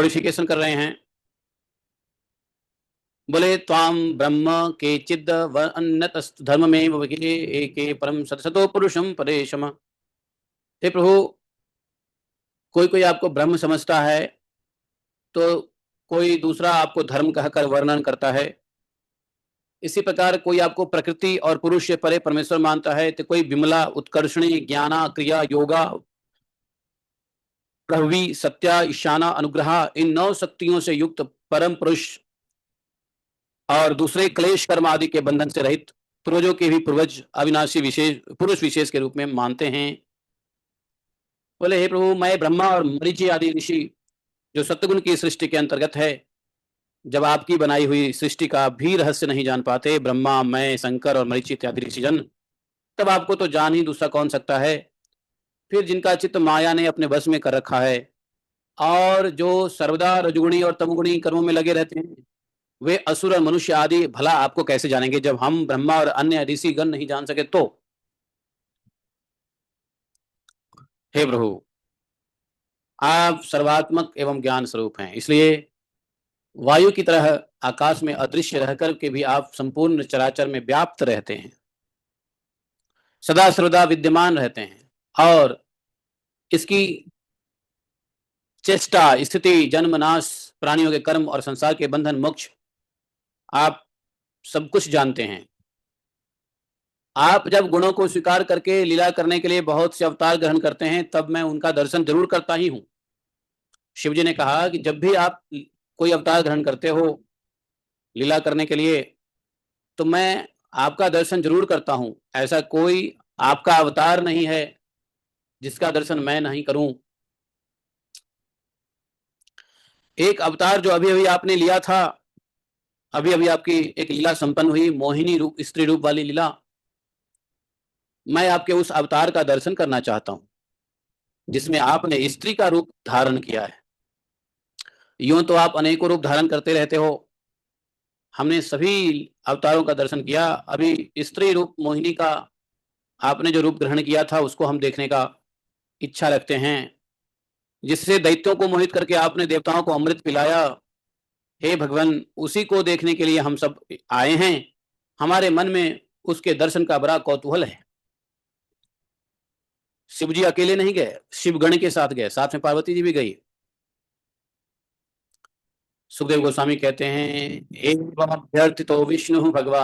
Purification कर रहे हैं। बोले त्वाम ब्रह्म के चिद व अन्नत धर्म में एके परम सतसतो पुरुषम परेशम। हे प्रभु, कोई कोई आपको ब्रह्म समझता है, तो कोई दूसरा आपको धर्म कहकर वर्णन करता है। इसी प्रकार कोई आपको प्रकृति और पुरुष से परे परमेश्वर मानता है, तो कोई विमला उत्कर्षणी ज्ञाना क्रिया योगा प्रभवी सत्या ईशाना अनुग्रह, इन 9 शक्तियों से युक्त परम पुरुष और दूसरे क्लेश कर्म आदि के बंधन से रहित पूर्वजों के भी पूर्वज अविनाशी विशेष पुरुष विशेष के रूप में मानते हैं। बोले हे प्रभु, मैं ब्रह्मा और मरीचि आदि ऋषि जो सत्गुण की सृष्टि के अंतर्गत है, जब आपकी बनाई हुई सृष्टि का भी रहस्य नहीं जान पाते, ब्रह्मा मैं शंकर और मरीचि इत्यादि ऋषिजन, तब आपको तो जान ही दूसरा कौन सकता है। फिर जिनका चित्त माया ने अपने वश में कर रखा है और जो सर्वदा रजगुणी और तमगुणी कर्मों में लगे रहते हैं, वे असुर और मनुष्य आदि भला आपको कैसे जानेंगे, जब हम ब्रह्मा और अन्य ऋषि गण नहीं जान सके तो। हे प्रभु, आप सर्वात्मक एवं ज्ञान स्वरूप हैं, इसलिए वायु की तरह आकाश में अदृश्य रहकर के भी आप संपूर्ण चराचर में व्याप्त रहते हैं, सदा सर्वदा विद्यमान रहते हैं और इसकी चेष्टा स्थिति जन्म नाश प्राणियों के कर्म और संसार के बंधन मोक्ष आप सब कुछ जानते हैं। आप जब गुणों को स्वीकार करके लीला करने के लिए बहुत से अवतार ग्रहण करते हैं, तब मैं उनका दर्शन जरूर करता ही हूं। शिव जी ने कहा कि जब भी आप कोई अवतार ग्रहण करते हो लीला करने के लिए, तो मैं आपका दर्शन जरूर करता हूं। ऐसा कोई आपका अवतार नहीं है जिसका दर्शन मैं नहीं करूं। एक अवतार जो अभी अभी आपने लिया था, अभी अभी आपकी एक लीला संपन्न हुई, मोहिनी रूप स्त्री रूप वाली लीला, मैं आपके उस अवतार का दर्शन करना चाहता हूं जिसमें आपने स्त्री का रूप धारण किया है। यूं तो आप अनेकों रूप धारण करते रहते हो, हमने सभी अवतारों का दर्शन किया, अभी स्त्री रूप मोहिनी का आपने जो रूप ग्रहण किया था उसको हम देखने का इच्छा रखते हैं, जिससे दैत्यों को मोहित करके आपने देवताओं को अमृत पिलाया। हे भगवान, उसी को देखने के लिए हम सब आए हैं। हमारे मन में उसके दर्शन का बड़ा कौतूहल है। शिव जी अकेले नहीं गए, शिवगण के साथ गए, साथ में पार्वती जी भी गई। सुखदेव गोस्वामी कहते हैं, एवं अभ्यर्थितो विष्णु भगवान